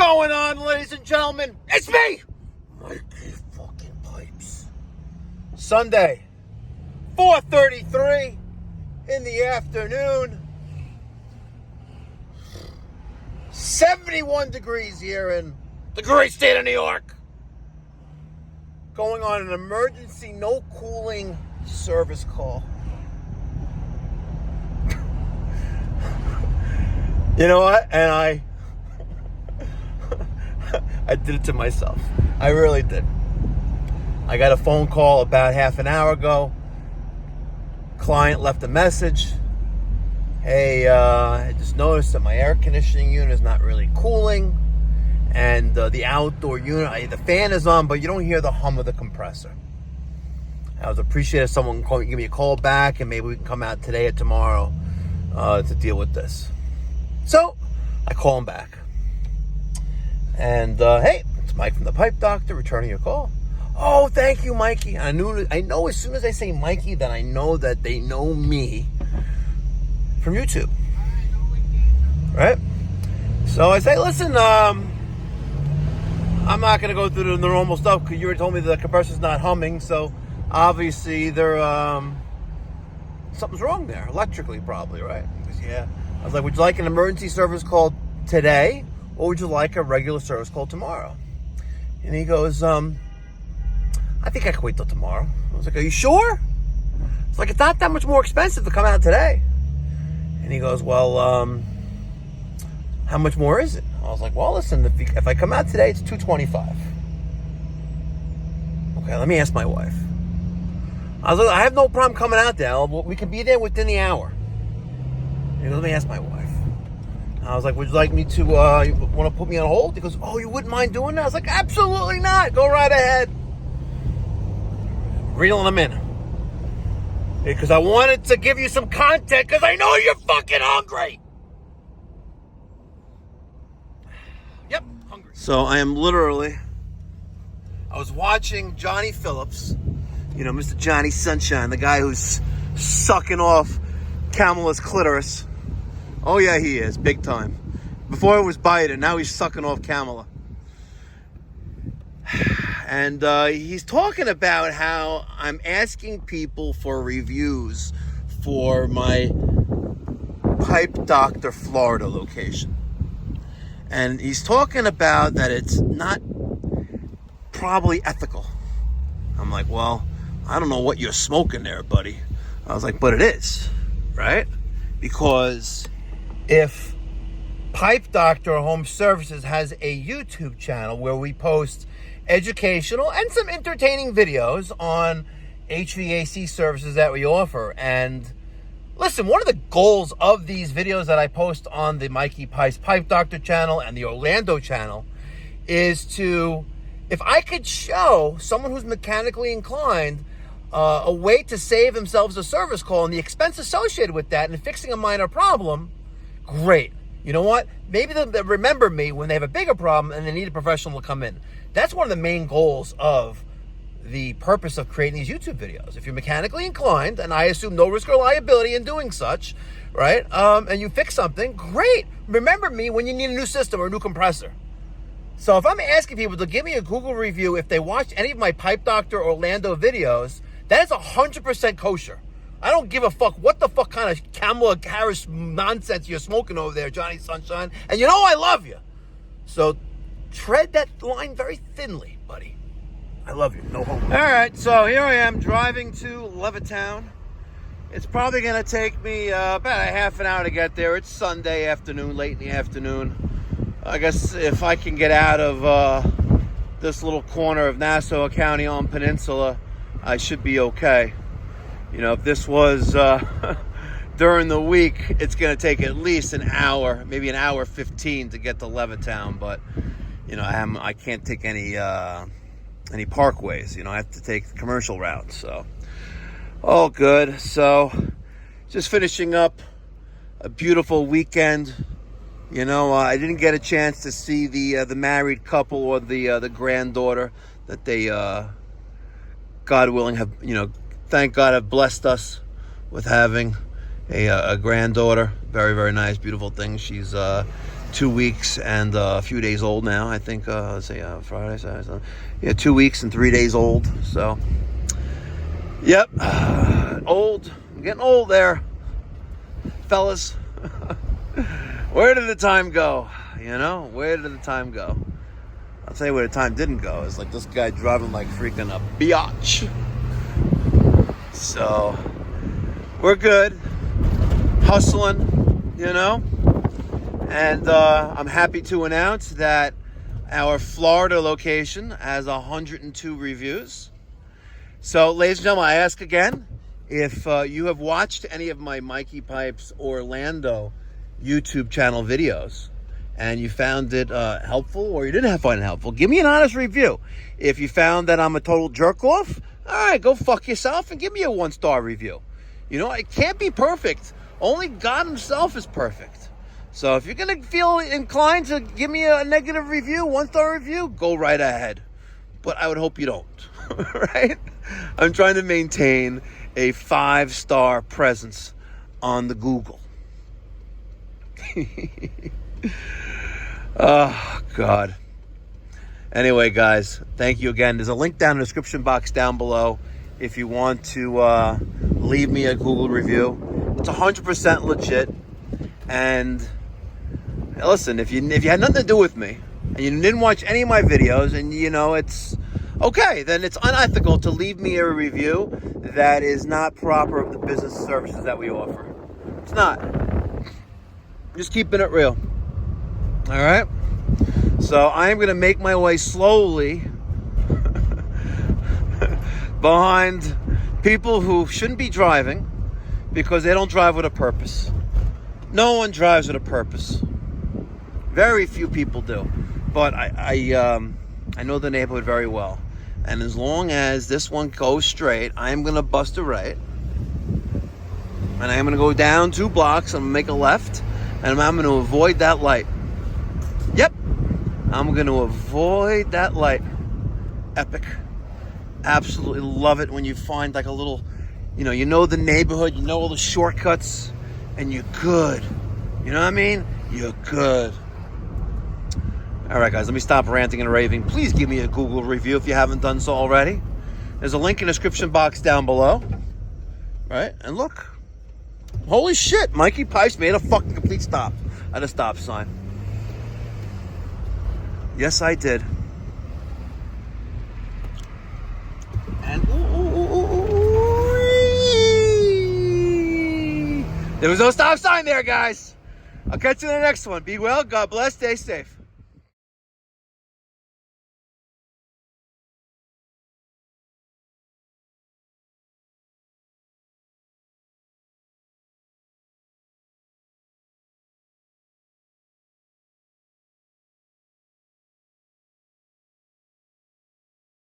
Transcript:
going on, ladies and gentlemen? It's me, Mikey fucking Pipes. Sunday, 4:33 in the afternoon. 71 degrees here in the great state of New York. Going on an emergency no cooling service call. You know what? And I did it to myself. I really did. I got a phone call about half an hour ago. Client left a message. Hey, I just noticed that my air conditioning unit is not really cooling. And the outdoor unit, the fan is on, but you don't hear the hum of the compressor. I would appreciate if someone can give me a call back, and maybe we can come out today or tomorrow to deal with this. So I call him back. And hey, it's Mike from the Pipe Doctor, returning your call. Oh, thank you, Mikey. I know as soon as I say Mikey that I know that they know me from YouTube. Right? So I say, listen, I'm not going to go through the normal stuff because you already told me the compressor's not humming. So obviously something's wrong there, electrically probably, right? Because, yeah. I was like, would you like an emergency service call today, or would you like a regular service call tomorrow? And he goes, I think I can wait till tomorrow. I was like, are you sure? It's like, it's not that much more expensive to come out today. And he goes, well, how much more is it? I was like, well, listen, if I come out today, it's $225. Okay, let me ask my wife. I was like, I have no problem coming out there. We can be there within the hour. He goes, let me ask my wife. I was like, would you like me to, you want to put me on hold? He goes, oh, you wouldn't mind doing that? I was like, absolutely not. Go right ahead. Reeling them in. Because I wanted to give you some content, because I know you're fucking hungry. Yep, hungry. So I am literally, I was watching Johnny Phillips, you know, Mr. Johnny Sunshine, the guy who's sucking off Kamala's clitoris. Oh yeah, he is, big time. Before it was Biden, now he's sucking off Kamala. And he's talking about how I'm asking people for reviews for my Pipe Doctor Florida location. And he's talking about that it's not probably ethical. I'm like, well, I don't know what you're smoking there, buddy. I was like, but it is, right? Because if Pipe Doctor Home Services has a YouTube channel where we post educational and some entertaining videos on HVAC services that we offer. And listen, one of the goals of these videos that I post on the Mikey Pipes Pipe Doctor channel and the Orlando channel is to, if I could show someone who's mechanically inclined a way to save themselves a service call and the expense associated with that and fixing a minor problem, great. You know what? Maybe they'll remember me when they have a bigger problem and they need a professional to come in. That's one of the main goals of the purpose of creating these YouTube videos. If you're mechanically inclined, and I assume no risk or liability in doing such, right? And you fix something, great. Remember me when you need a new system or a new compressor. So if I'm asking people to give me a Google review if they watched any of my Pipe Doctor Orlando videos, that is 100% kosher. I don't give a fuck what the fuck kind of Kamala Harris nonsense you're smoking over there, Johnny Sunshine. And you know I love you. So tread that line very thinly, buddy. I love you. No hope. All right, so here I am driving to Levittown. It's probably going to take me about a half an hour to get there. It's Sunday afternoon, late in the afternoon. I guess if I can get out of this little corner of Nassau County on Peninsula, I should be okay. You know, if this was during the week, it's going to take at least an hour, maybe an hour 15 to get to Levittown. But, you know, I can't take any parkways. You know, I have to take the commercial routes. So, all good. So, just finishing up a beautiful weekend. You know, I didn't get a chance to see the married couple or the granddaughter that they, God willing, have, you know, thank God have blessed us with having a granddaughter. Very, very nice, beautiful thing. She's 2 weeks and a few days old now. I think, let's say Friday, Saturday, Sunday. Yeah, 2 weeks and 3 days old. So, yep, old. I'm getting old there, fellas. Where did the time go? You know, where did the time go? I'll tell you where the time didn't go. It's like this guy driving like freaking a biatch. So, we're good. Hustling, you know. And I'm happy to announce that our Florida location has 102 reviews. So, ladies and gentlemen, I ask again, if you have watched any of my Mikey Pipes Orlando YouTube channel videos and you found it helpful or you didn't find it helpful, give me an honest review. If you found that I'm a total jerk-off, all right, go fuck yourself and give me a 1-star review. You know, it can't be perfect. Only God himself is perfect. So if you're going to feel inclined to give me a negative review, 1-star review, go right ahead. But I would hope you don't, right? I'm trying to maintain a 5-star presence on the Google. Oh, God. Anyway, guys, thank you again. There's a link down in the description box down below if you want to leave me a Google review. It's 100% legit. And listen, if you had nothing to do with me and you didn't watch any of my videos and, you know, it's okay, then it's unethical to leave me a review that is not proper of the business services that we offer. It's not. Just keeping it real. All right? So I am going to make my way slowly behind people who shouldn't be driving because they don't drive with a purpose. No one drives with a purpose. Very few people do. But I know the neighborhood very well. And as long as this one goes straight, I am going to bust a right. And I am going to go down 2 blocks. I'm going to make a left. And I'm going to avoid that light. Yep. I'm going to avoid that light. Epic. Absolutely love it when you find like a little, you know the neighborhood, you know all the shortcuts, and you're good. You know what I mean? You're good. All right, guys, let me stop ranting and raving. Please give me a Google review if you haven't done so already. There's a link in the description box down below. Right? And look. Holy shit, Mikey Pipes made a fucking complete stop at a stop sign. Yes, I did. And there was no stop sign there, guys. I'll catch you in the next one. Be well, God bless, stay safe.